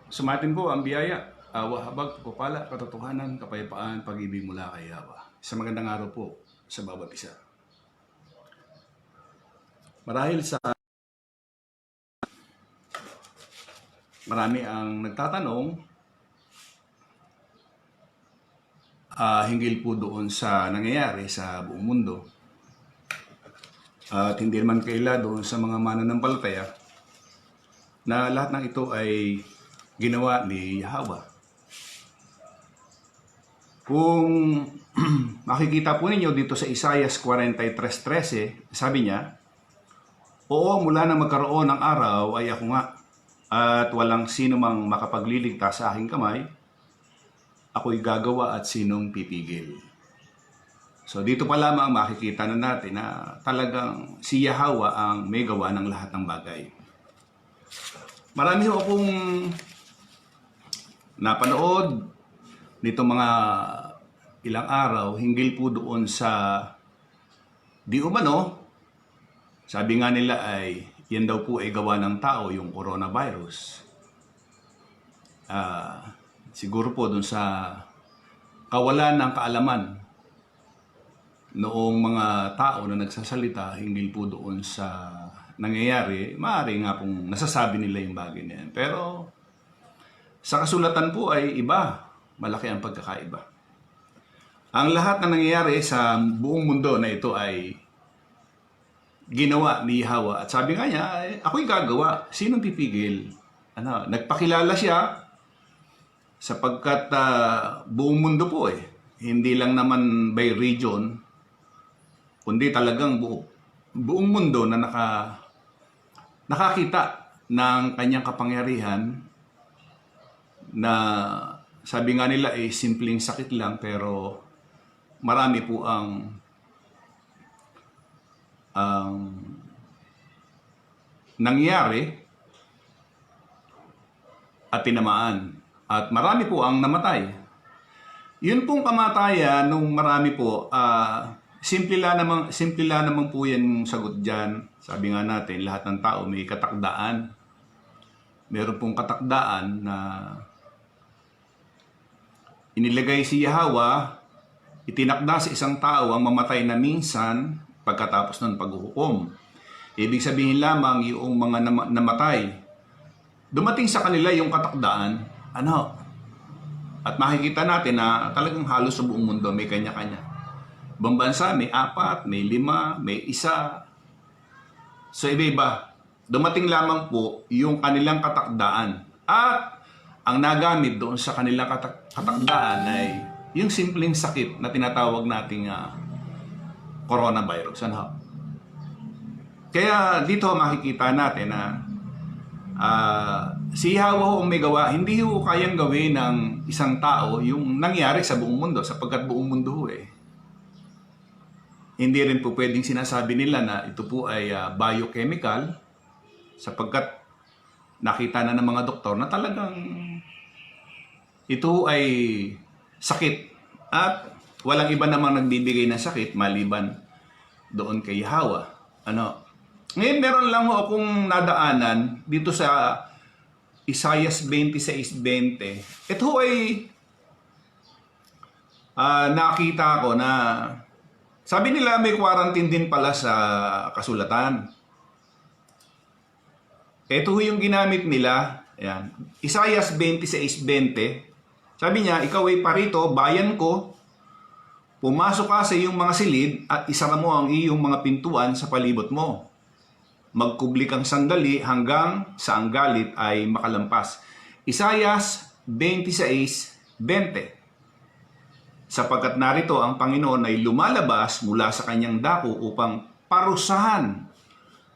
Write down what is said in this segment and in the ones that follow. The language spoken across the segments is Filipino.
Sumatin po ang biyaya, awa, habag, pagpapala, katotohanan, kapayapaan, pag-ibig mula kay Yawa. Sa magandang araw po sa bawat isa. Marahil sa marami ang nagtatanong hinggil po doon sa nangyayari sa buong mundo. At hindi naman kaila doon sa mga mananampalataya na lahat ng ito ay ginawa ni Yahweh. Kung makikita po ninyo dito sa Isaiah 43:13, sabi niya, "Oo, mula na magkaroon ng araw ay ako nga, at walang sino mang makapagliligtas sa aking kamay, ako'y gagawa at sinong pipigil." So dito pa lamang makikita na natin na talagang si Yahweh ang may gawa ng lahat ng bagay. Marami ho akong napanood nito mga ilang araw hinggil po doon sa di umano, sabi nga nila ay yan daw po ay gawa ng tao, yung coronavirus. Siguro po doon sa kawalan ng kaalaman noong mga tao na nagsasalita hinggil po doon sa nangyayari, maaari nga pong nasasabi nila yung bagay na yan. Pero sa kasulatan po ay iba, malaki ang pagkakaiba. Ang lahat na nangyayari sa buong mundo na ito ay ginawa ni Yahweh. At sabi nga niya, ako'y gagawa. Sinong pipigil? Nagpakilala siya sapagkat buong mundo po hindi lang naman by region, kundi talagang buong mundo na nakakita ng kanyang kapangyarihan na sabi nga nila ay simpleng sakit lang pero marami po ang nangyari at tinamaan. At marami po ang namatay. Yun pong kamatayan nung marami po, simple lang naman po yan sagot dyan. Sabi nga natin, lahat ng tao may katakdaan. Meron pong katakdaan na inilagay si Yahweh, itinakda sa isang tao ang mamatay na minsan pagkatapos ng paghuhukom. Ibig sabihin lamang yung mga namatay, dumating sa kanila yung katakdaan, at makikita natin na talagang halos sa buong mundo may kanya-kanya. Ibang bansa may 4, may 5, may 1. So iba-iba. Dumating lamang po yung kanilang katakdaan. At ang nagamit doon sa kanilang katakdaan ay yung simpleng sakit na tinatawag nating coronavirus. Kaya dito makikita natin na si Yahweh ang may gawa, hindi ho kayang gawin ng isang tao yung nangyari sa buong mundo, sapagkat buong mundo hindi rin po pwedeng sinasabi nila na ito po ay biochemical, sapagkat nakita na ng mga doktor na talagang ito ay sakit. At walang iba namang nagbibigay ng sakit maliban doon kay Yahweh. Ngayon meron lang ho akong nadaanan dito sa Isaiah 26:20. Ito ay nakita ko na sabi nila may quarantine din pala sa kasulatan. Ito yung ginamit nila. Ayan. Isaiah 26:20. Sabi niya, ikaw ay parito, bayan ko. Pumasok ka sa iyong mga silid at isara mo ang iyong mga pintuan sa palibot mo. Magkubli kang sandali hanggang sa ang galit ay makalampas. Isaiah 26:20. Sapagkat narito ang Panginoon ay lumalabas mula sa kanyang dako upang parusahan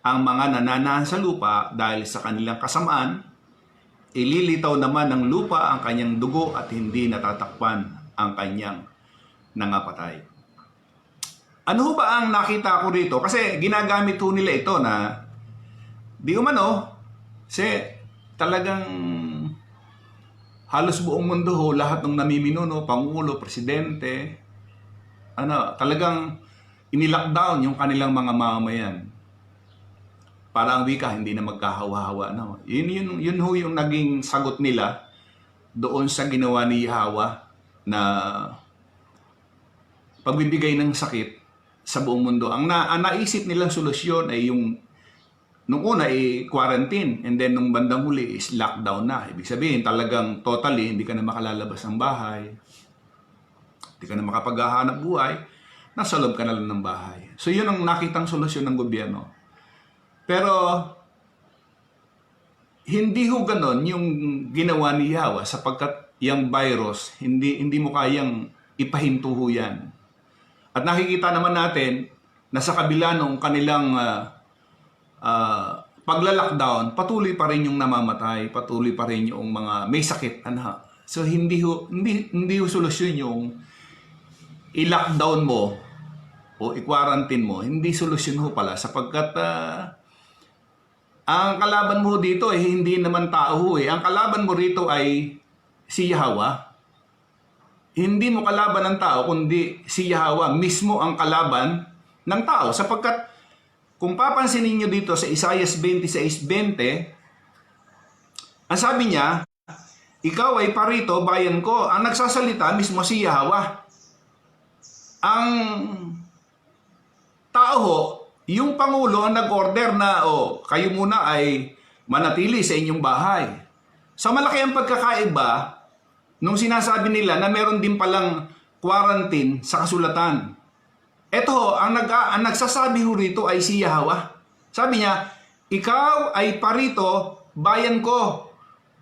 ang mga nananahan sa lupa dahil sa kanilang kasamaan. Ililitaw naman ng lupa ang kanyang dugo at hindi natatakpan ang kanyang nangapatay. Ano ba ang nakita ko rito? Kasi ginagamit ho nila ito na di umano, talagang halos buong mundo ho, lahat ng namiminuno, pangulo, presidente, talagang inilockdown yung kanilang mga mamamayan. para ang wika hindi na magkahawa-hawa. No? Yun ho yung naging sagot nila doon sa ginawa ni Yahweh na pagbibigay ng sakit sa buong mundo. Ang naisip nilang solusyon ay yung nung una ay quarantine, and then nung bandang huli is lockdown na. Ibig sabihin talagang totally hindi ka na makalalabas ng bahay, hindi ka na makapaghahanap buhay, nasa loob ka na lang ng bahay. So yun ang nakitang solusyon ng gobyerno. Pero hindi ho ganon yung ginawa ni Yahweh, sapagkat yung virus hindi mo kayang ipahinto ho yan. At nakikita naman natin na sa kabila ng kanilang pagla-lockdown, patuloy pa rin yung namamatay, patuloy pa rin yung mga may sakit. So hindi ho solusyon yung i-lockdown mo o i-quarantine mo. Hindi solusyon ho pala, sapagkat ang kalaban mo dito ay hindi naman tao ho eh. Ang kalaban mo rito ay si Yahweh. Hindi mo kalaban ng tao, kundi si Yahweh mismo ang kalaban ng tao, sapagkat kung papansinin niyo dito sa Isaiah 26:20, ang sabi niya, ikaw ay parito, bayan ko. Ang nagsasalita mismo si Yahweh. Ang tao ho, yung Pangulo ang nag-order na, kayo muna ay manatili sa inyong bahay. So malaki ang pagkakaiba nung sinasabi nila na meron din palang quarantine sa kasulatan. Ito ho, ang nagsasabi ho rito ay si Yahweh. Sabi niya, ikaw ay parito, bayan ko.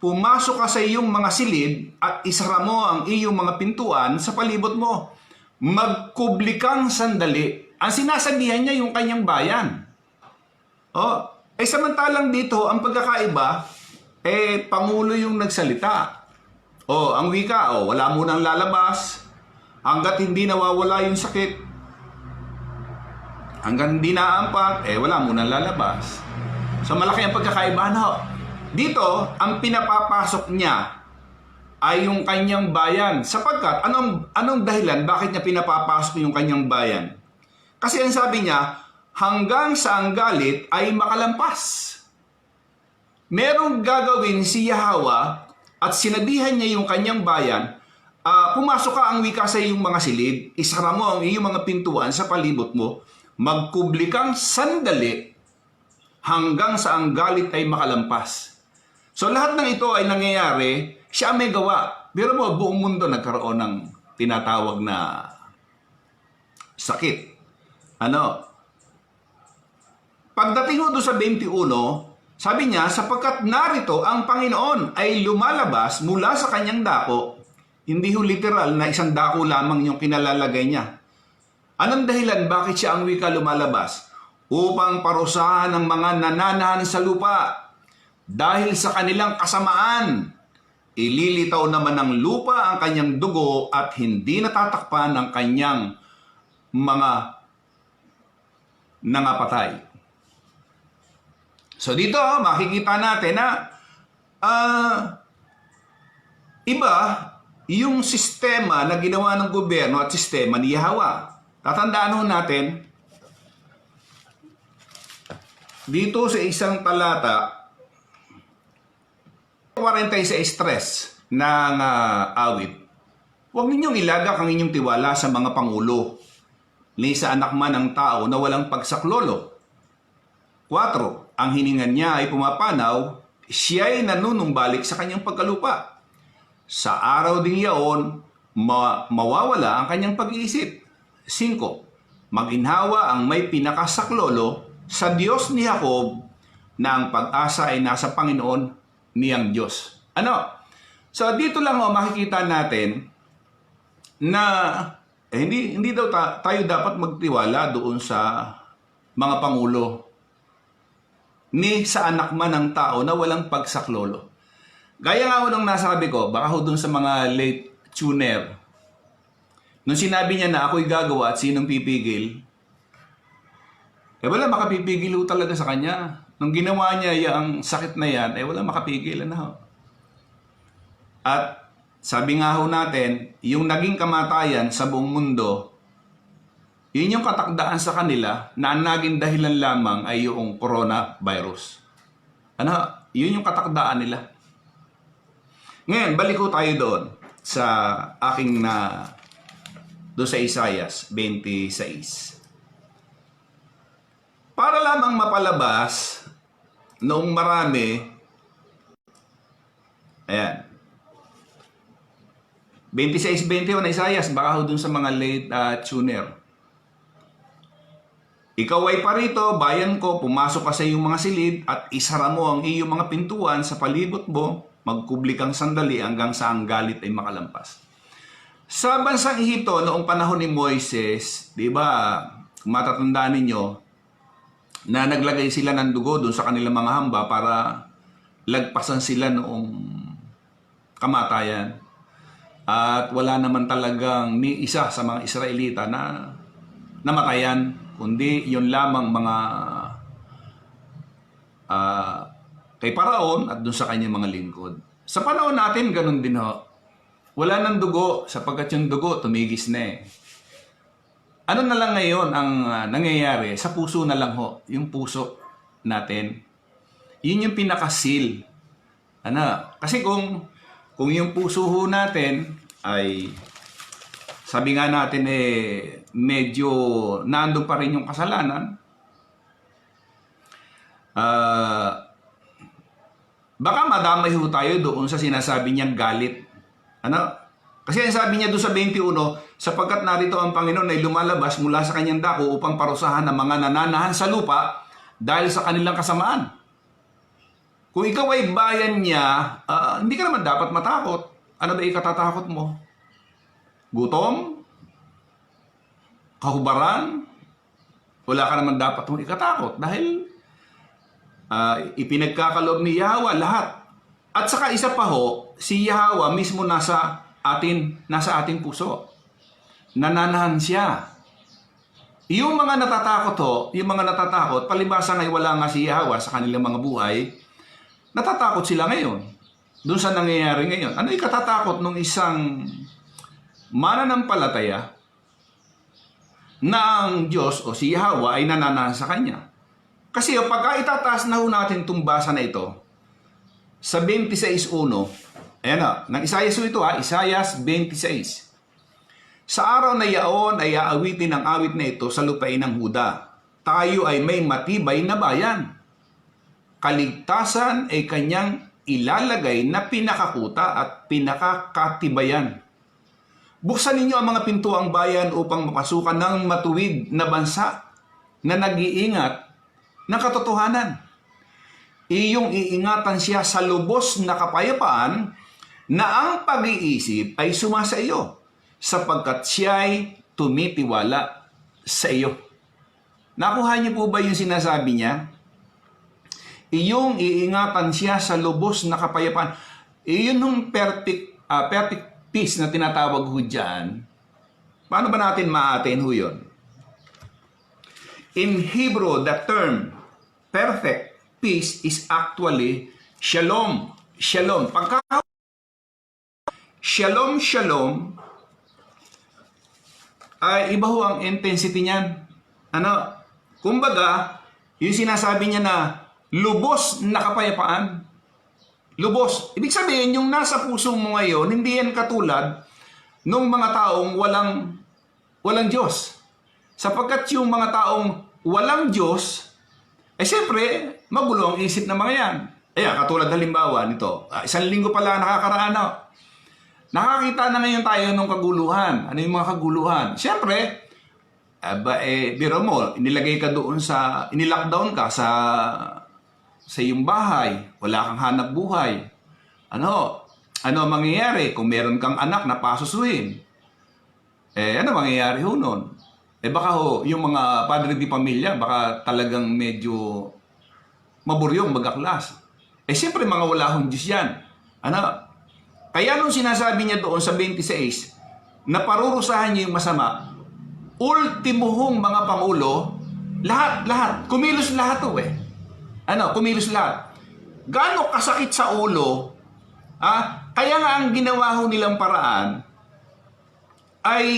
Pumasok ka sa iyong mga silid at isara mo ang iyong mga pintuan sa palibot mo. Magkubli kang sandali. Ang sinasabihan niya yung kanyang bayan. Samantalang dito, ang pagkakaiba, Pangulo yung nagsalita. Ang wika, wala munang lalabas. Hanggat hindi nawawala yung sakit, hanggang hindi naampak, wala munang lalabas. So malaki ang pagkakaiba. Dito, ang pinapapasok niya ay yung kanyang bayan. Sapagkat, anong dahilan bakit niya pinapapasok yung kanyang bayan? Kasi ang sabi niya, hanggang sa ang galit ay makalampas. Merong gagawin si Yahweh at sinabihan niya yung kanyang bayan, pumasok ka ang wika sa iyong mga silid, isara mo ang iyong mga pintuan sa palibot mo, magkubli kang sandali hanggang sa ang galit ay makalampas. So lahat ng ito ay nangyayari, siya may gawa. Pero buong mundo nagkaroon ng tinatawag na sakit. Pagdating ho doon sa 21, sabi niya, sapagkat narito ang Panginoon ay lumalabas mula sa kanyang dako. Hindi ho literal na isang dako lamang yung kinalalagay niya. Anong dahilan bakit siya ang wika lumalabas? Upang parusahan ng mga nananahan sa lupa. Dahil sa kanilang kasamaan, ililitaw naman ng lupa ang kanyang dugo at hindi natatakpan ng kanyang mga nangapatay. So dito, makikita natin na iba yung sistema na ginawa ng gobyerno at sistema ni Yahweh. Tatandaan ho natin, dito sa isang talata, 46 ng awit, huwag ninyong ilagak ang inyong tiwala sa mga pangulo, ni sa anak man ng tao na walang pagsaklolo. 4. Ang hiningan niya ay pumapanaw, siya'y nanunumbalik sa kanyang pagkalupa. Sa araw ding yaon, mawawala ang kanyang pag-iisip. 5. Maginhawa ang may pinakasaklolo sa Diyos ni Jacob na ang pag-asa ay nasa Panginoon niyang Diyos. So dito lang makikita natin na hindi daw tayo dapat magtiwala doon sa mga pangulo ni sa anak man ng tao na walang pagsaklolo. Gaya nga ho nung nasabi ko, baka ho doon sa mga late tuner, nung sinabi niya na ako'y gagawa at sinong pipigil, wala makapipigil ho talaga sa kanya. Nung ginawa niya ang sakit na yan, wala makapigil. At sabi nga ho natin, yung naging kamatayan sa buong mundo, Yun yung katakdaan sa kanila na ang naging dahilan lamang ay yung coronavirus. Ano? Yun yung katakdaan nila. Ngayon, balik ko tayo doon sa aking doon sa Isaias 26. Para lamang mapalabas noong marami, ayan, 26-21 na Isaias, baka ho dun sa mga late tuner. Ikaw ay parito, bayan ko, pumasok ka sa iyong mga silid at isara mo ang iyong mga pintuan sa palibot mo, magkubli kang sandali hanggang sa ang galit ay makalampas. Sa bansang Ehipto, noong panahon ni Moises, di ba, matatandaan ninyo, na naglagay sila ng dugo doon sa kanilang mga hamba para lagpasan sila noong kamatayan. At wala naman talagang ni isa sa mga Israelita na namatayan, kundi yun lamang mga kay Paraon at doon sa kanyang mga lingkod. Sa panahon natin, ganun din ho. Wala nang dugo sapagkat yung dugo tumigis na eh. Ano na lang ngayon ang nangyayari? Sa puso na lang ho. Yung puso natin. Yun yung pinakasil. Ano? Kasi kung yung puso ho natin ay sabi nga natin medyo nandun pa rin yung kasalanan, baka madamay ho tayo doon sa sinasabi niyang galit. Ano? Kasi ang sabi niya doon sa 21, sapagkat narito ang Panginoon ay lumalabas mula sa kanyang dako upang parusahan ang mga nananahan sa lupa dahil sa kanilang kasamaan. Kung ikaw ay bayan niya, hindi ka naman dapat matakot. Ano ba ikatatakot mo? Gutom? Kahubaran? Wala ka naman dapat mong ikatakot dahil ipinagkakaloob ni Yahweh lahat. At saka isa pa ho, si Yahweh mismo nasa ating puso. Nananahan siya. Yung mga natatakot, palibasa ngay wala nga si Yahweh sa kanilang mga buhay, natatakot sila ngayon. Doon sa nangyayari ngayon. Ano ikatatakot nung isang mananampalataya na ang Diyos o si Yahweh ay nananahan sa kanya? Kasi pagka itataas na ho natin itong basa na ito, sa 26.1, ayan na, ng Isaias ito Isaias 26. Sa araw na yaon ay aawitin ang awit na ito sa lupain ng Huda. Tayo ay may matibay na bayan. Kaligtasan ay kanyang ilalagay na pinakakuta at pinakakatibayan. Buksan ninyo ang mga pintuang bayan upang mapasukan ng matuwid na bansa na nag-iingat ng katotohanan. Iyong iingatan siya sa lubos na kapayapaan na ang pag-iisip ay sumasa iyo sapagkat siya'y tumitiwala sa iyo. Nakuha niyo po ba yung sinasabi niya? Iyong iingatan siya sa lubos na kapayapaan. Iyon yung perfect peace na tinatawag ho dyan. Paano ba natin maatin ho yun? In Hebrew, the term perfect peace is actually shalom. Shalom. Pagka shalom, shalom, ay iba ho ang intensity niyan. Ano? Kumbaga, yung sinasabi niya na lubos na kapayapaan. Lubos. Ibig sabihin, yung nasa puso mo ngayon, hindi yan katulad ng mga taong walang Diyos. Sapagkat yung mga taong walang Diyos, siyempre, magulo ang isip ng mga yan. Ayan, katulad halimbawa nito. Isang linggo pala nakakaraan ako. Nakakita na ngayon tayo ng kaguluhan. Ano yung mga kaguluhan? Siyempre, biro mo, inilockdown ka sa iyong bahay. Wala kang hanap buhay. Ano ang mangyayari kung meron kang anak na pasusuhin? Ano mangyayari ho nun? Baka ho, yung mga padre di pamilya, baka talagang medyo maburyong, magaklas. Siyempre, mga wala hong Diyos yan. Ano? Kaya nung sinasabi niya doon sa 26, na parurusahan niya yung masama, ultimo hong mga pangulo, lahat, kumilos lahat ho kumilos lahat. Gaano kasakit sa ulo, kaya nga ang ginawa ho nilang paraan, ay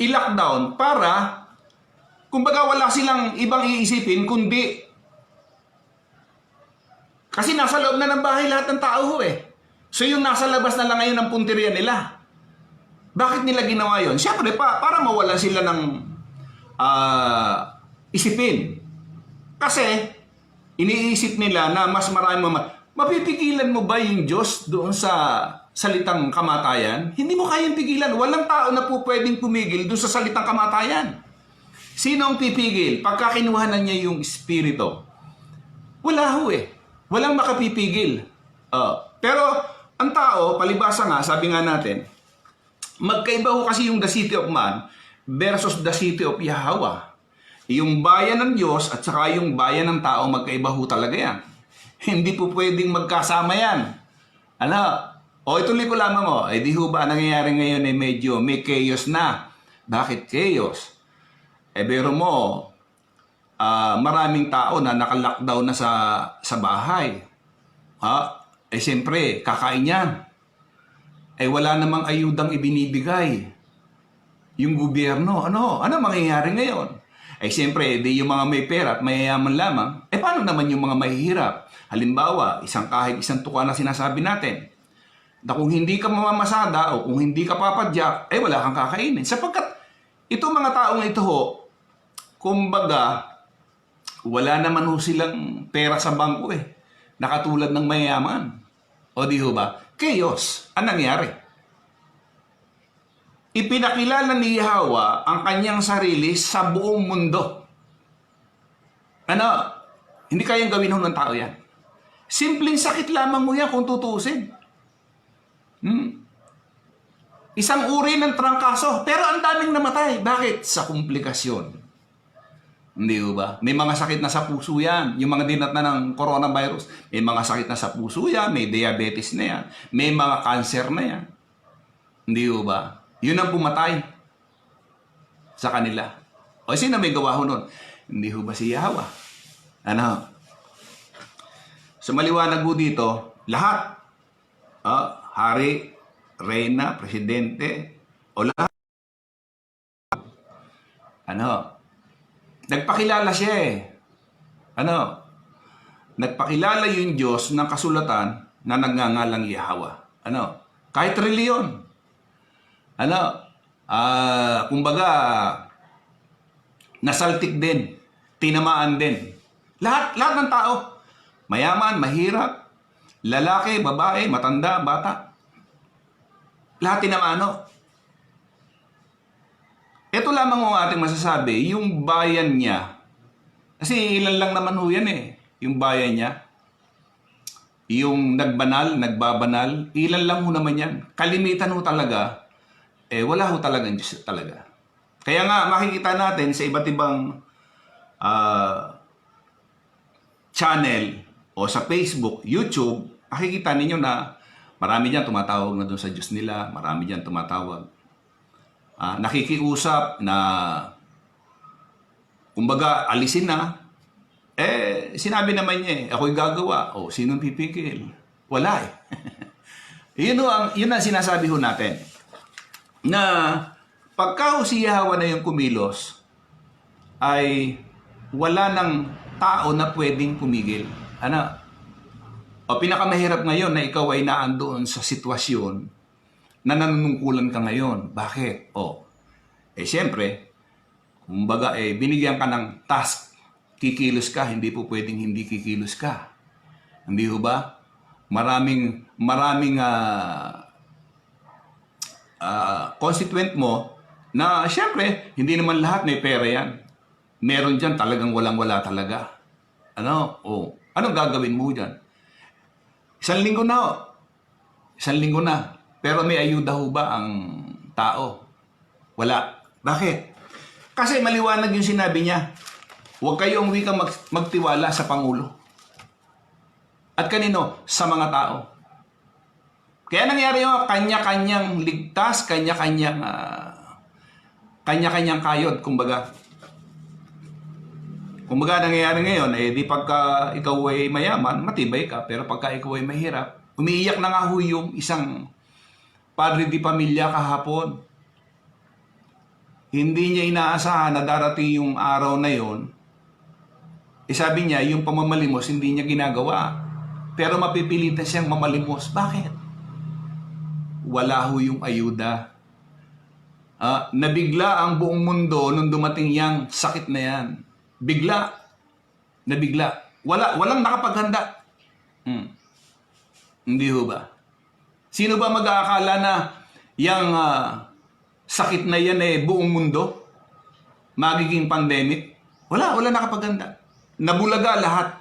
i-lockdown para, kumbaga wala silang ibang iisipin kundi, kasi nasa loob na ng bahay lahat ng tao eh. So yung nasa labas na lang ngayon ang punteriya nila. Bakit nila ginawa yun? Siyempre, para mawalan sila ng isipin. Kasi, iniisip nila na mas marami mapipigilan mo ba yung Diyos doon sa salitang kamatayan? Hindi mo kayang pigilan. Walang tao na po pwedeng pumigil doon sa salitang kamatayan. Sino ang pipigil? Pagka kinuhanan niya yung Espiritu. Wala ho eh. Walang makapipigil. Pero, ang tao, palibasa nga, sabi nga natin, magkaiba ho kasi yung the city of man versus the city of Yahweh. Yung bayan ng Diyos at saka yung bayan ng tao, magkaiba ho talaga yan. Hindi po pwedeng magkasama yan. Ituloy ko lamang di ho ba nangyayari ngayon medyo may chaos na. Bakit chaos? Bero mo, maraming tao na naka-lockdown na sa bahay. Siyempre, kakain yan. Wala namang ayudang ibinibigay yung gobyerno. Ano mangyayari ngayon? Siyempre, yung mga may pera at mayayaman lamang, paano naman yung mga mahihirap? Halimbawa, isang kahig, isang tuka na sinasabi natin, na kung hindi ka mamamasada o kung hindi ka papadyak, wala kang kakainin. Sapagkat itong mga taong ito ho, kumbaga, wala naman ho silang pera sa bangko nakatulad ng mayayaman. O di ho ba? Chaos. Anong nangyari? Ipinakilala ni Yahweh ang kanyang sarili sa buong mundo. Hindi kayang gawin ng tao yan. Simpleng sakit lamang mo yan kung tutusin. Isang uri ng trangkaso, pero ang daming namatay. Bakit? Sa komplikasyon. Hindi ba? May mga sakit na sa puso yan. Yung mga dinat na ng coronavirus, may mga sakit na sa puso yan, may diabetes na yan, may mga cancer na yan. Hindi ba? Yun ang pumatay sa kanila. Sino may gawa ho nun? Hindi ho ba si Yahweh? So maliwanag ho dito, lahat. Hari, reyna, presidente, o lahat. Nagpakilala siya Nagpakilala yung Diyos ng kasulatan na nagngangalang Yahweh. Kahit reliyon. Kumbaga, nasaltik din, tinamaan din. Lahat ng tao, mayaman, mahirap, lalaki, babae, matanda, bata. Lahat tinamaan. Ito lamang ang ating masasabi, yung bayan niya. Kasi ilan lang naman ho yan yung bayan niya. Yung nagbabanal, ilan lang ho naman yan. Kalimitan ho talaga, wala ho talagang Diyos talaga. Kaya nga, makikita natin sa iba't ibang channel o sa Facebook, YouTube, makikita ninyo na marami dyan tumatawag na doon sa Diyos nila, marami dyan tumatawag. Nakikiusap na, kumbaga, alisin na. Sinabi naman niya ako'y gagawa. Sinong pipigil? Wala yun ang sinasabi ho natin. Na pagka si Yahweh na yung kumilos, ay wala ng tao na pwedeng pumigil. Pinakamahirap ngayon na ikaw ay naandoon sa sitwasyon na nanunungkulan ka ngayon. Bakit? Siyempre, kumbaga, binigyan ka ng task. Kikilos ka, hindi po pwedeng hindi kikilos ka. Hindi ho ba? Maraming constituent mo na siyempre, hindi naman lahat may pera yan. Meron dyan talagang walang-wala talaga. Anong gagawin mo dyan? Isang linggo na. Pero may ayuda ho ba ang tao? Wala. Bakit? Kasi maliwanag yung sinabi niya. Huwag kayong wikang magtiwala sa Pangulo. At kanino? Sa mga tao. Kaya nangyari yung kanya-kanyang ligtas, kanya-kanyang kayod, kumbaga. Kumbaga nangyayari ngayon, di pagka ikaw ay mayaman, matibay ka. Pero pagka ikaw ay mahirap, umiiyak na nga ho yung isang padre di pamilya kahapon. hindi niya inaasahan na darating yung araw na yon, sabi niya, yung pamamalimos hindi niya ginagawa. Pero mapipilitan siyang mamalimos. Bakit? Wala ho yung ayuda. Nabigla ang buong mundo nung dumating yang sakit na yan. Bigla. Nabigla. Walang nakapaghanda. Hindi ho ba? Sino ba mag-aakala na yang sakit na yan buong mundo? Magiging pandemic? Wala nakapaghanda. Nabulaga lahat.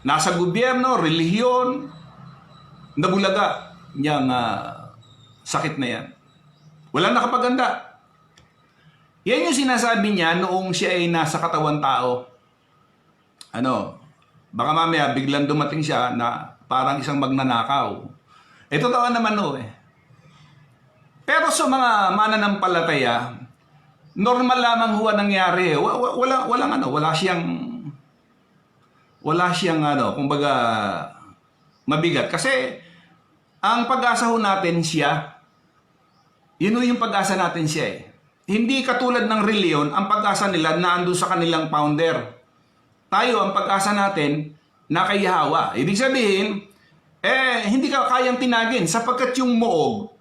Nasa gobyerno, relihiyon, nabulaga yang sakit na yan. Walang nakapaghanda. Yan yung sinasabi niya noong siya ay nasa katawan tao. Baka mamaya biglang dumating siya na parang isang magnanakaw. Totoo naman Pero sa mga mananampalataya, normal lamang huwa nangyari. Wala siyang kumbaga mabigat. Kasi ang pag-asa ho natin siya, yun yung pag-asa natin siya Hindi katulad ng reliyon, ang pag-asa nila naandun sa kanilang founder. Tayo, ang pag-asa natin, na kay Yahweh. Ibig sabihin, hindi ka kayang tinagin sapagkat yung moog,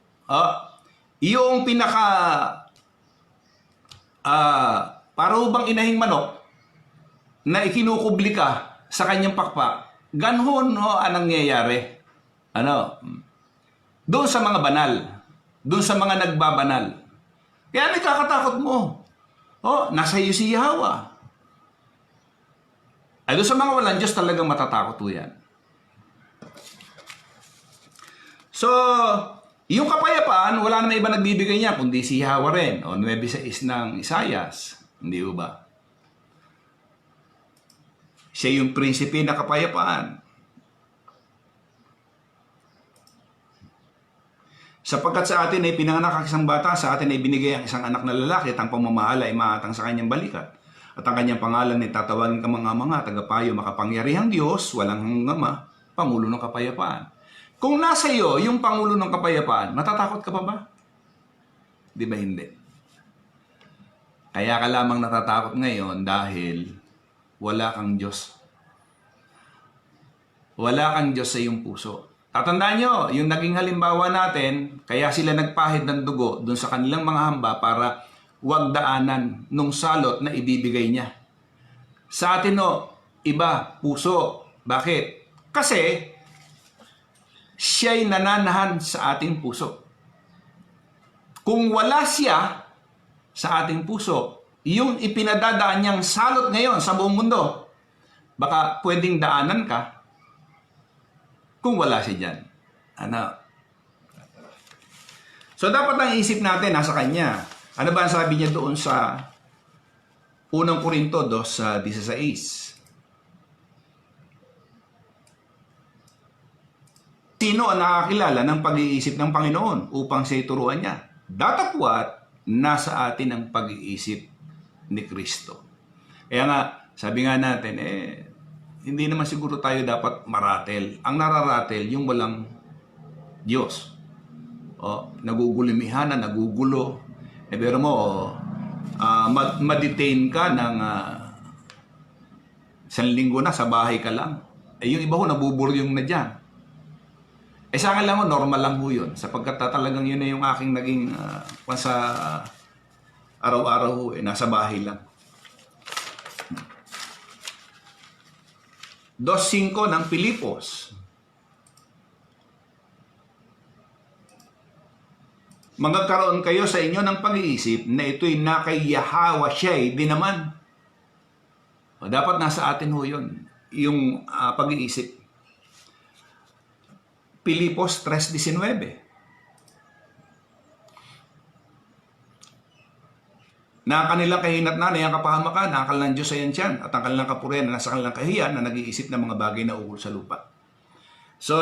yung pinaka, para bang inahing manok, na ikinukubli ka sa kanyang pakpak, ganhon ang nangyayari. Doon sa mga banal, doon sa mga nagbabanal. Kaya may kakatakot mo. Nasa iyo si Yahweh. Doon sa mga walang Diyos talagang matatakot po yan. So, yung kapayapaan, wala naman iba nagbibigay niya, kundi si Yahweh rin. 9:6 ng Isaias. Hindi ba? Siya yung prinsipe na kapayapaan. Sapagkat sa atin ay pinanganak ang isang bata, sa atin ay binigay ang isang anak na lalaki at ang pamamahala ay maatang sa kanyang balikat. At ang kanyang pangalan ay tatawagin ka mga tagapayo, makapangyarihang Diyos, walang hanggang Pangulo ng Kapayapaan. Kung nasa iyo yung Pangulo ng Kapayapaan, matatakot ka pa ba? Di ba hindi? Kaya ka lamang natatakot ngayon dahil wala kang Diyos. Wala kang Diyos sa iyong puso. Tatandaan nyo, yung naging halimbawa natin, kaya sila nagpahid ng dugo dun sa kanilang mga hamba para huwag daanan nung salot na ibibigay niya. Sa atin iba, puso. Bakit? Kasi siya'y nananahan sa ating puso. Kung wala siya sa ating puso, yung ipinadadaan niyang salot ngayon sa buong mundo, baka pwedeng daanan ka kung wala siya dyan. So dapat ang isip natin nasa kanya. Ano ba ang sabi niya doon sa 1 Corinto 2:16? Sino ang nakakilala ng pag-iisip ng Panginoon upang siya turuan niya? Datapwat, nasa atin ang pag-iisip ni Kristo. Kaya nga, sabi nga natin, hindi naman siguro tayo dapat maratel. Ang nararatel, yung walang Diyos. Nagugulimihan na, nagugulo. Pero ma-detain ka ng 1 linggo na, sa bahay ka lang. Yung iba nabuburyong na dyan. Sa akin lang normal lang yun. Sapagkat talagang yun na yung aking naging sa araw-araw nasa bahay lang. 2:5 ng Pilipos. Magkakaroon kayo sa inyo ng pag-iisip na ito'y na kay Yahweh siya'y din naman. Dapat nasa atin yun, yung pag-iisip. Pilipos 3:19. Na kanilang kahinatnan ay ang kapahamakan, ang kanilang Diyos ay tiyan, at ang kanilang kapurihan na nasa kanilang kahiyan na nag-iisip ng mga bagay na ukol sa lupa. So,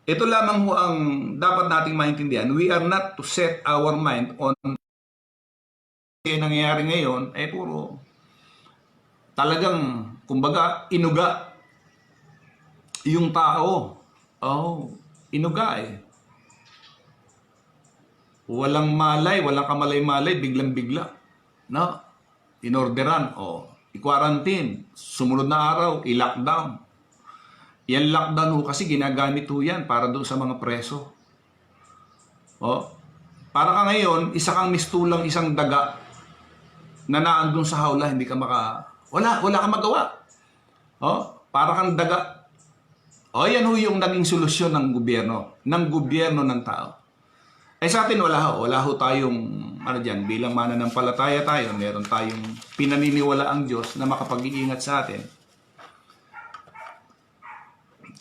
ito lamang ang dapat nating maintindihan. We are not to set our mind on yung nangyayari ngayon, puro talagang, kumbaga, inuga yung tao. Inuga walang malay, walang kamalay-malay, biglang-bigla. No? Inorderan, i-quarantine, sumunod na araw, i-lockdown. Yan lockdown ho kasi ginagamit ho yan para doon sa mga preso. Para ka ngayon, isa kang mistulang isang daga na naandun sa hawla, hindi ka wala kang magawa. Para kang daga. Yan ho yung naging solusyon ng gobyerno ng tao. Sa atin wala ho tayong bilang mananampalataya tayo, meron tayong pinaniniwala ang Diyos na makapag-iingat sa atin.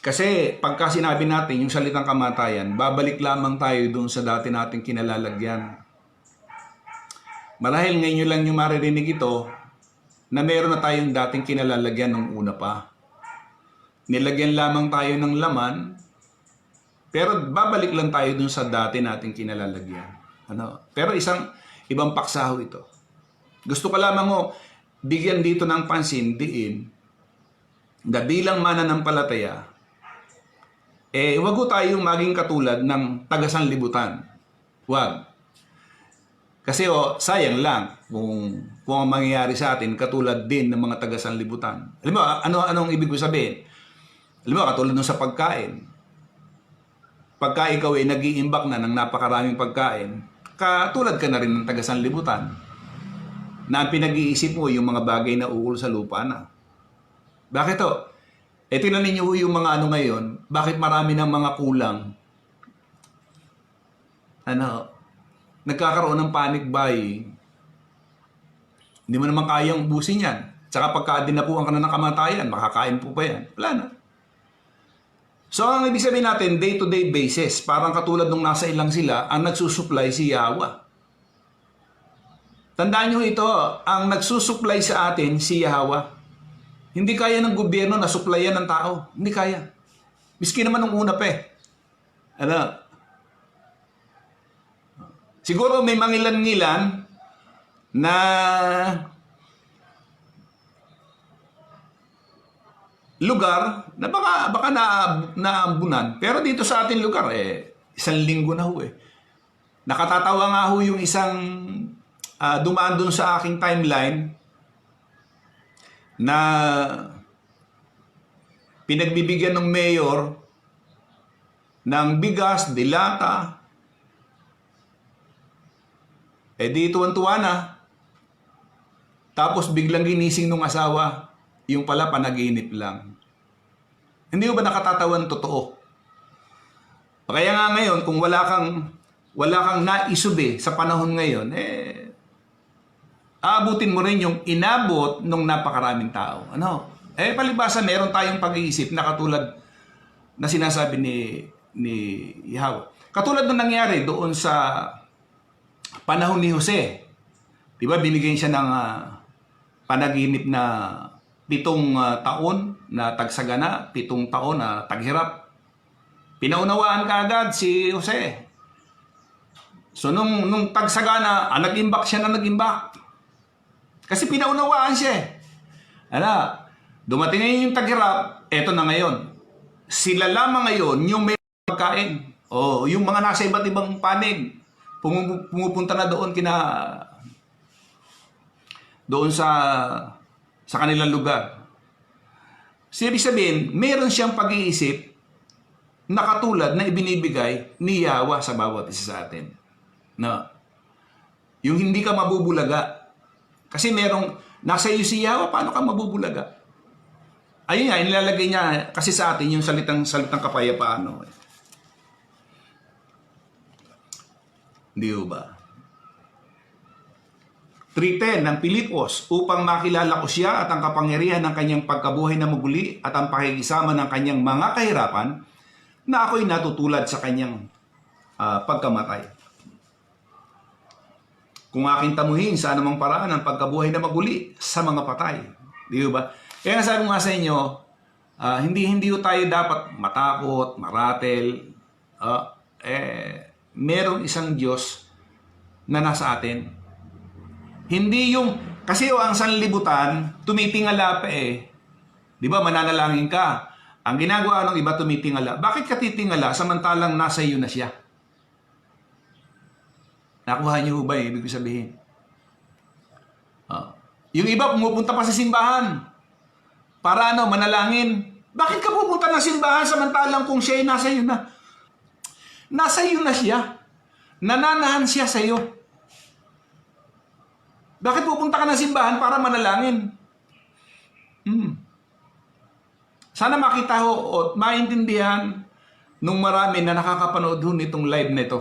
Kasi pagka sinabi natin yung salitang kamatayan, babalik lamang tayo doon sa dati nating kinalalagyan. Marahil ngayon lang yung maririnig ito na meron na tayong dating kinalalagyan nung una pa. Nilagyan lamang tayo ng laman, pero babalik lang tayo doon sa dati nating kinalalagyan. Pero ibang paksaho ito. Gusto ko lamang bigyan dito ng pansin diin na bilang mananampalataya, wag ko tayong maging katulad ng taga-sanlibutan. Wag. Kasi sayang lang kung ang mangyayari sa atin katulad din ng mga taga-sanlibutan. Alam mo, anong ibig ko sabihin? Alam mo, katulad nung sa pagkain. Pagka ikaw ay nag-iimbak na ng napakaraming pagkain, katulad ka na rin ng taga-sanlibutan na ang pinag-iisip mo yung mga bagay na uul sa lupa na. Bakit to? Tingnan ninyo yung mga ngayon, bakit marami ng mga kulang? Nagkakaroon ng panic buying. Hindi mo naman kayang ubusin yan. Tsaka pagka dinapuan ka na ng kamatayan, makakain po pa yan. Wala na. So, ang ibig sabihin natin, day-to-day basis, parang katulad nung nasa ilang sila, ang nagsusupply si Yahweh. Tandaan nyo ito, ang nagsusupply sa atin si Yahweh. Hindi kaya ng gobyerno na supplyan ng tao. Hindi kaya. Miski naman nung una pa Siguro may mangilan-ngilan na lugar na baka naambunan. Pero dito sa ating lugar, 1 linggo na ho Nakatatawa nga ho yung isang dumaan dun sa aking timeline na pinagbibigyan ng mayor ng bigas, dilata, di tuwan-tuwa na. Tapos biglang ginising nung asawa, yung pala panaginip lang. Hindi mo ba nakatatawan totoo? Kaya nga ngayon, kung wala kang naisubi sa panahon ngayon, aabutin mo rin yung inabot ng napakaraming tao. Palibasa meron tayong pag-iisip na katulad na sinasabi ni Yahweh. Katulad ng nangyari doon sa panahon ni Jose. Diba, binigyan siya ng panaginip na 7 taon na tagsagana, 7 taon na taghirap. Pinaunawaan kaagad si Jose. So nung tagsagana, nag-imbak siya na nag-imbak. Kasi pinaunawaan siya. Dumating ngayon yung taghirap, eto na ngayon. Sila lamang ngayon yung may pagkain. Yung mga nasa iba't ibang panig. Pumupunta na doon sa kanilang lugar. So, ibig sabihin, meron siyang pag-iisip na katulad na ibinibigay ni Yahweh sa bawat isa sa atin. Yung hindi ka mabubulaga. Kasi nasa iyo si Yahweh, paano ka mabubulaga? Ayun nga, nilalagay niya kasi sa atin yung salitang kapayapaan. Hindi ba? 3:10 ng Pilipos, upang makilala ko siya at ang kapangyarihan ng kanyang pagkabuhay na muli at ang pakikisama ng kanyang mga kahirapan na ako'y natutulad sa kanyang pagkamatay. Kung aking tamuhin sa anumang paraan ang pagkabuhay na maguli sa mga patay. Di ba? Kaya nasabi ko nga sa inyo, hindi tayo dapat matakot, maratel. Merong isang Diyos na nasa atin. Hindi kasi ang sanlibutan, tumitingala pa Di ba, mananalangin ka. Ang ginagawa ng iba, tumitingala. Bakit ka titingala samantalang nasa iyo na siya? Nakuha niyo ba ibig sabihin? Yung iba pumupunta pa sa simbahan para manalangin. Bakit ka pupunta ng simbahan samantalang kung siya ay nasa iyo na? Nasa iyo na siya. Nananahan siya sa iyo. Bakit pupunta ka ng simbahan para manalangin? Sana makita ho o maintindihan nung marami na nakakapanood ho nitong live na ito.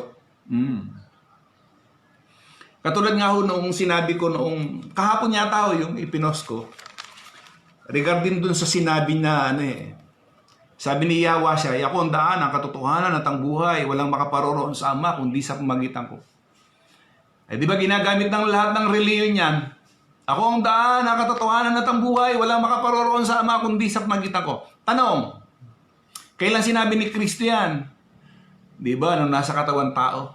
Katulad nga ho noong sinabi ko noong kahapon yata ho yung ipinost ko regarding dun sa sinabi na sabi ni Yahweh siya, ako ang daan, ang katotohanan at ang buhay, walang makaparoroon sa Ama kundi sa pamagitan ko. Di ba ginagamit ng lahat ng reliyon yan? Ako ang daan, ang katotohanan at ang buhay, walang makaparoroon sa Ama kundi sa pamagitan ko. Tanong, kailan sinabi ni Kristo yan? Di ba, nung nasa katawan tao?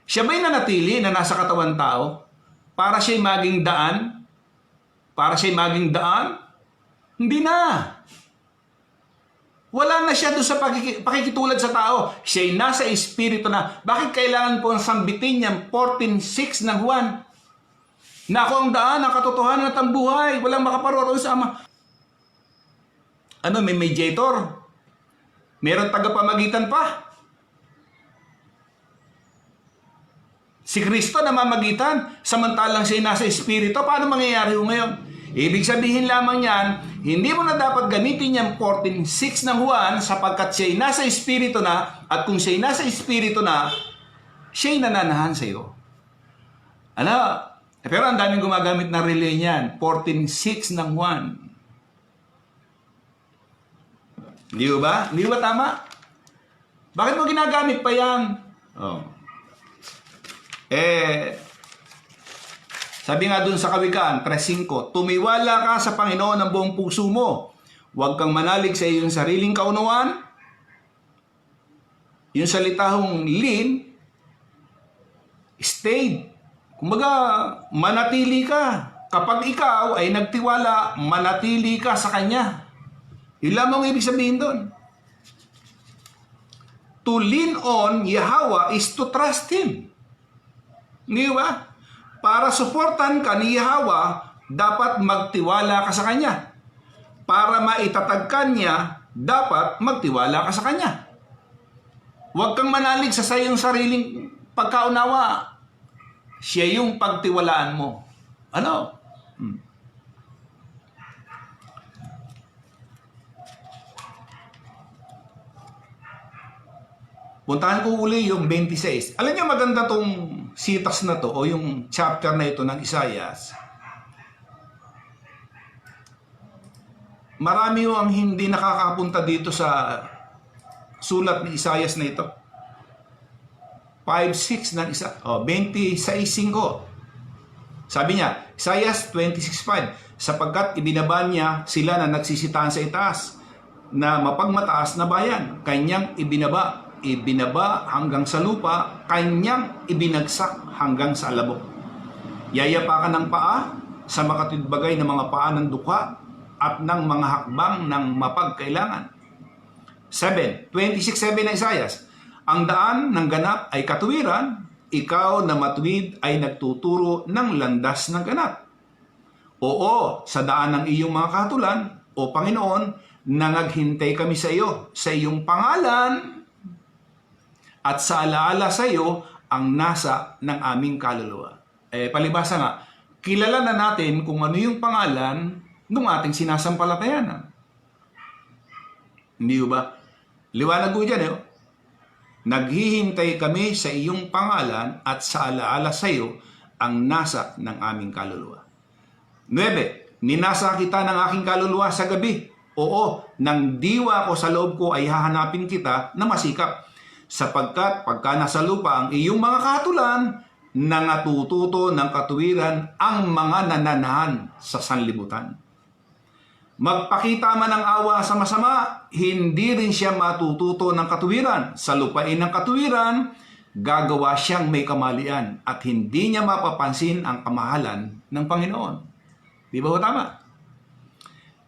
Siya ba'y nanatili na nasa katawan tao para siya'y maging daan? Para siya'y maging daan? Hindi na. Wala na siya doon sa pakikitulad sa tao. Siya'y nasa espiritu na. Bakit kailangan po ang sambitin niyang 14:6 ng Juan? Na ako ang daan, ang katotohanan at ang buhay. Walang makaparoroon sa Ama. May mediator? Meron tagapamagitan pa? Si Kristo na mamagitan, samantalang siya nasa espiritu. Paano mangyayari ngayon? Ibig sabihin lamang yan, hindi mo na dapat gamitin yung 14:6 ng Juan sapagkat siya'y nasa espiritu na, at kung siya'y nasa espiritu na, siya'y nananahan sa iyo. Pero ang daming gumagamit na relay niyan, 14:6 ng Juan. Hindi ba? Hindi ba tama? Bakit mo ginagamit pa yan? Sabi nga dun sa Kawikaan 3:5, tumiwala ka sa Panginoon ng buong puso mo. Huwag kang manalig sa iyong sariling kaunawaan. Yung salitahong lean, stayed. Kumbaga, manatili ka. Kapag ikaw ay nagtiwala, manatili ka sa Kanya. Yun lamang ibig sabihin doon. To lean on Yahweh is to trust Him. Hindi ba? Para suportan ka ni Yahweh, dapat magtiwala ka sa Kanya. Para maitatag ka niya, dapat magtiwala ka sa Kanya. Huwag kang manalig sa iyong sariling pagkaunawa. Siya yung pagtiwalaan mo. Puntahan ko uli yung 26. Alam niyo maganda tong sitas na to o yung chapter na ito ng Isaias. Marami ang hindi nakakapunta dito sa sulat ni Isaias na ito. 5:6 ng isa. 26:5. Sabi niya, Isaias 26:5, sapagkat ibinaba niya sila na nagsisitahan sa itaas, na mapagmataas na bayan, kanyang ibinaba hanggang sa lupa, kanyang ibinagsak hanggang sa alabok. Yayapakan ng paa sa makatidbagay ng mga paa ng dukha at ng mga hakbang ng mapagkailangan. 26:7 ng Isaias, ang daan ng ganap ay katuwiran, ikaw na matuwid ay nagtuturo ng landas ng ganap. Oo, sa daan ng iyong mga katulan, o Panginoon, nangaghintay kami sa iyo, sa iyong pangalan, at sa alaala sa iyo ang nasa ng aming kaluluwa. Palibasa nga, kilala na natin kung ano yung pangalan ng ating sinasampalatayanan. Hindi ba? Liwanag ko dyan, naghihintay kami sa iyong pangalan at sa alaala sa iyo ang nasa ng aming kaluluwa. 9. Ninasa kita ng aking kaluluwa sa gabi. Oo, nang diwa ko sa loob ko ay hahanapin kita na masikap. Sapagkat pagka nasa lupa ang iyong mga katulan, nangatututo ng katuwiran ang mga nananahan sa sanlibutan. Magpakita man ng awa sa masama, hindi rin siya matututo ng katuwiran. Sa lupain ng katuwiran, gagawa siyang may kamalian at hindi niya mapapansin ang kamahalan ng Panginoon. Di ba ho tama?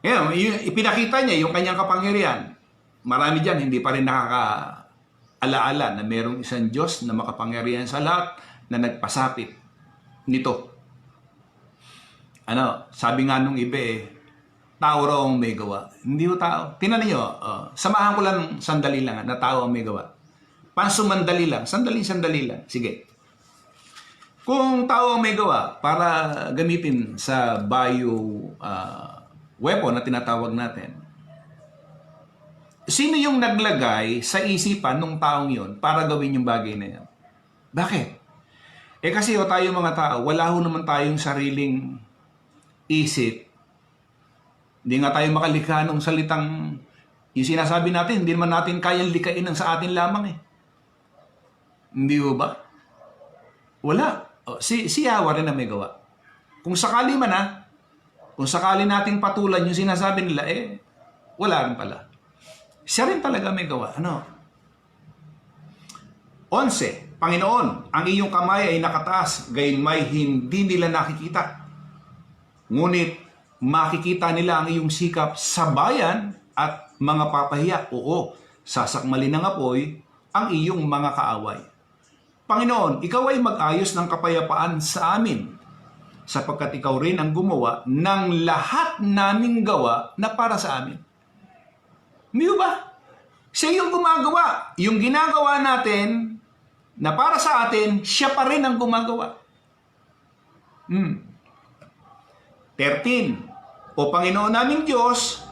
Ngayon, ipinakita niya yung kanyang kapangyarihan. Marami dyan, hindi pa rin alaala na mayroong isang Diyos na makapangyarihan sa lahat na nagpasapit nito. Sabi nga nung iba tao raw ang may gawa. Hindi ho tao. Tingnan niyo, samahan ko lang sandali lang na tao ang may gawa. Pansumandali lang, sandali lang. Sige. Kung tao ang may gawa para gamitin sa weapon na tinatawag natin, sino yung naglagay sa isipan ng taong yon para gawin yung bagay na yan? Bakit? Kasi tayo mga tao, wala ho naman tayong sariling isip. Hindi nga tayo makalikha ng salitang, yung sinasabi natin, hindi naman natin kayang likain ng sa atin lamang Hindi ho ba? Wala. Si Yahweh rin na may gawa. Kung sakali man kung sakali nating patulan yung sinasabi nila, wala rin pala. Siya rin talaga may gawa. 11. Panginoon, ang iyong kamay ay nakataas, gayon may hindi nila nakikita. Ngunit makikita nila ang iyong sikap sa bayan at mga papahiya. Oo, sasakmalin ng apoy ang iyong mga kaaway. Panginoon, ikaw ay mag-ayos ng kapayapaan sa amin, sapagkat ikaw rin ang gumawa ng lahat naming gawa na para sa amin. Hindi ba? Siya yung gumagawa. Yung ginagawa natin na para sa atin, siya pa rin ang gumagawa. 13. O Panginoon naming Diyos,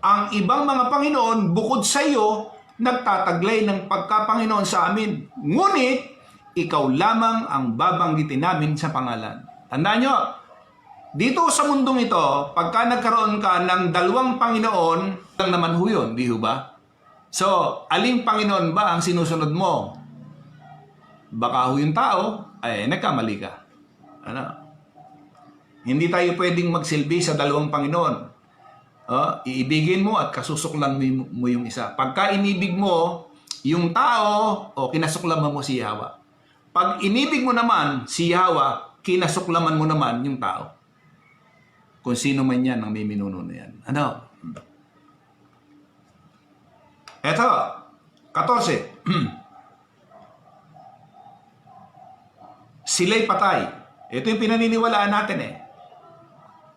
ang ibang mga Panginoon bukod sa iyo, nagtataglay ng pagkapanginoon sa amin. Ngunit, ikaw lamang ang babanggitin namin sa pangalan. Tandaan nyo, dito sa mundong ito, pagka nagkaroon ka ng dalawang Panginoon, lang naman ho yun, di ho ba? So, aling Panginoon ba ang sinusunod mo? Baka ho yung tao, nagkamali ka. Hindi tayo pwedeng magsilbi sa dalawang Panginoon. Iibigin mo at kasusuklan mo yung isa. Pagka inibig mo yung tao, kinasuklaman mo si Yahweh. Pag inibig mo naman si Yahweh, kinasuklaman mo naman yung tao. Kung sino man yan ang may minuno na yan. Eto, 14. Sila'y patay. Ito yung pinaniniwalaan natin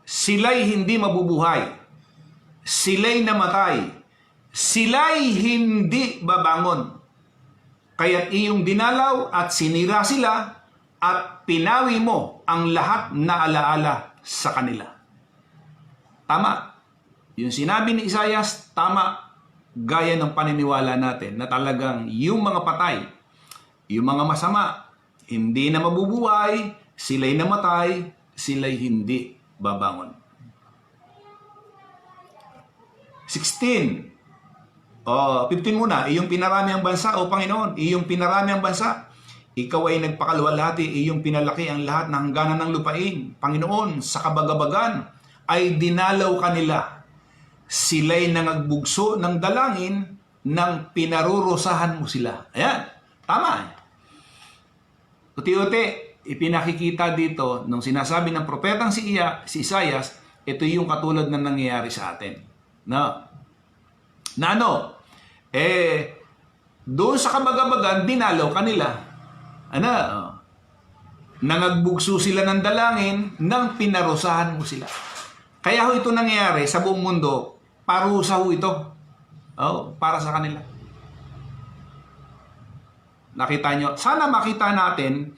Sila'y hindi mabubuhay. Sila'y namatay. Sila'y hindi babangon. Kaya't iyong dinalaw at sinira sila at pinawi mo ang lahat na alaala sa kanila. Tama. Yung sinabi ni Isaias, tama. Gaya ng paniniwala natin na talagang yung mga patay, yung mga masama, hindi na mabubuhay, sila'y namatay, sila'y hindi babangon. 16. 15 muna, iyong pinarami ang bansa, o Panginoon, iyong pinarami ang bansa. Ikaw ay nagpakaluwalhati, iyong pinalaki ang lahat ng hangganan ng lupain. Panginoon, sa kabagabagan ay dinalaw kanila. Sila'y nangagbugso ng dalangin nang pinarurusahan mo sila. Ayan, tama. Uti-uti, ipinakikita dito nung sinasabi ng propetang si Isaias, ito yung katulad na nangyayari sa atin. Doon sa kabagabagan, dinalaw kanila. Nangagbugso sila ng dalangin nang pinarusahan mo sila. Kaya ho ito nangyayari sa buong mundo, parusa ho ito. Para sa kanila. Nakita nyo? Sana makita natin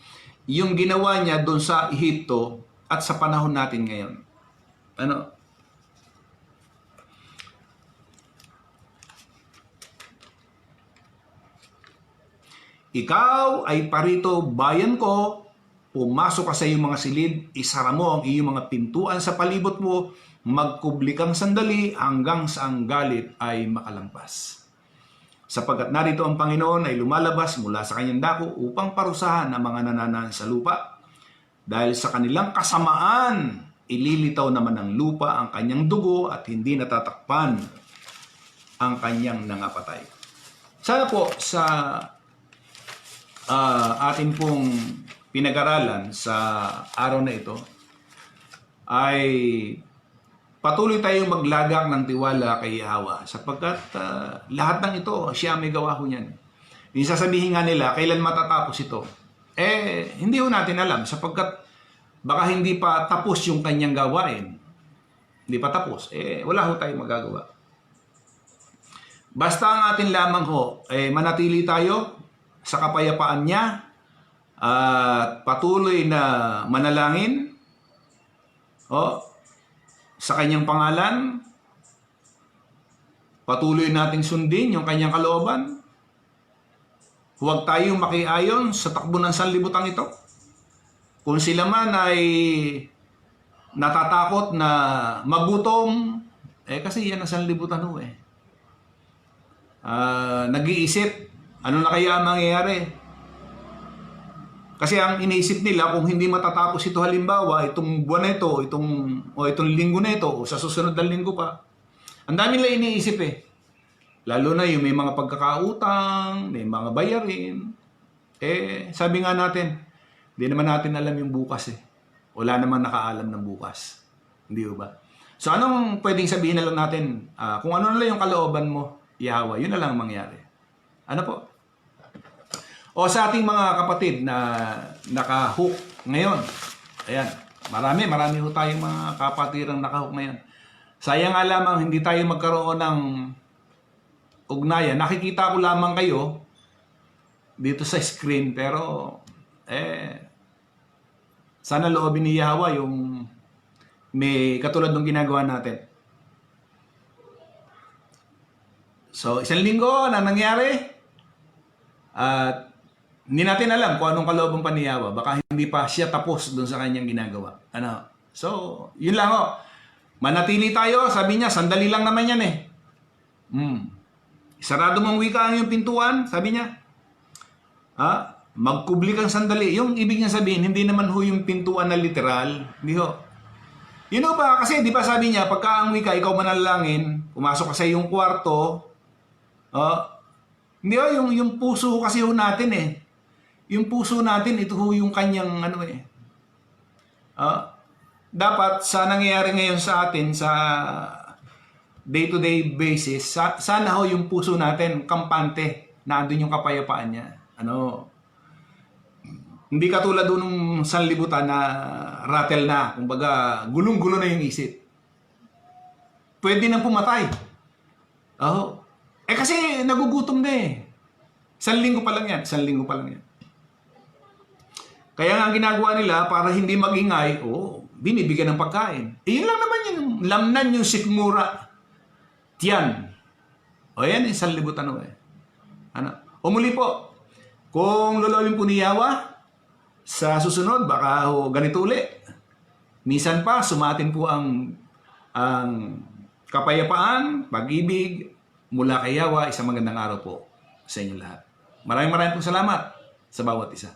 yung ginawa niya doon sa Ehipto at sa panahon natin ngayon. Ikaw ay parito, bayan ko, pumasok ka sa iyong mga silid, isara mo ang iyong mga pintuan sa palibot mo, magkubli kang sandali hanggang sa ang galit ay makalampas. Sapagkat narito ang Panginoon ay lumalabas mula sa kanyang dako upang parusahan ang mga nananahan sa lupa. Dahil sa kanilang kasamaan, ililitaw naman ng lupa ang kanyang dugo at hindi natatakpan ang kanyang nangapatay. Sana po sa atin pong pinag-aralan sa araw na ito ay patuloy tayong maglagak ng tiwala kay Yahweh sapagkat lahat ng ito siya may gawa ho niyan. Yung sasabihin nga nila, kailan matatapos ito? Hindi ho natin alam sapagkat baka hindi pa tapos yung kanyang gawain. Hindi pa tapos. Wala ho tayong magagawa. Basta ang atin lamang ho, manatili tayo sa kapayapaan niya at patuloy na manalangin sa kanyang pangalan. Patuloy nating sundin yung kanyang kalooban. Huwag tayong makiayon sa takbo ng sanlibutan ito. Kung sila man ay natatakot na magutom, kasi yan ang sanlibutan ho nag-iisip, ano na kaya ang mangyayari? Kasi ang iniisip nila, kung hindi matatapos ito halimbawa, itong buwan na ito, itong linggo na ito, o sa susunod na linggo pa, ang dami nila iniisip Lalo na yung may mga pagkakautang, may mga bayarin. Sabi nga natin, hindi naman natin alam yung bukas Wala namang nakaalam ng bukas. Hindi ba? So anong pwedeng sabihin na lang natin? Kung ano na lang yung kalooban mo, Yahweh, yun na lang ang mangyari. Ano po? O sa ating mga kapatid na naka-hook ngayon. Ayan, marami ho tayong mga kapatirang naka-hook ngayon. Sayang nga lamang hindi tayo magkaroon ng ugnayan. Nakikita ko lamang kayo dito sa screen pero sana loobin ni Yahweh yung may katulad ng ginagawa natin. So, isang linggo na nangyari at hindi natin alam kung anong kalooban pa ni Yahweh. Baka hindi pa siya tapos doon sa kanyang ginagawa. So, yun lang Manatili tayo. Sabi niya, sandali lang naman yan Sarado mong wika ang yung pintuan, sabi niya. Magkubli kang sandali. Yung ibig niya sabihin, hindi naman ho yung pintuan na literal. Hindi ho. You know ba, kasi di ba sabi niya, pagka ang wika, ikaw manalangin, pumasok ka sa iyong kwarto, hindi ho, yung puso kasi ho natin Yung puso natin, ito ho yung kanyang dapat sa nangyayari ngayon sa atin, sa day-to-day basis, sana ho yung puso natin kampante na andun yung kapayapaan niya. Hindi katulad doon ng sanlibutan na rattle na, kumbaga gulong-gulo na yung isip. Pwede nang pumatay. Kasi nagugutom na Isang linggo pa lang yan. Kaya nga ang ginagawa nila para hindi magingay, binibigyan ng pagkain. Yun lang naman yung lamnan, yung sikmura. Tiyan. Yan, isang libutan muli po, kung lolowin po ni Yahweh, sa susunod, baka ganito uli. Minsan pa, sumatin po ang kapayapaan, pag-ibig, mula kay Yahweh. Isang magandang araw po sa inyo lahat. Maraming pong salamat sa bawat isa.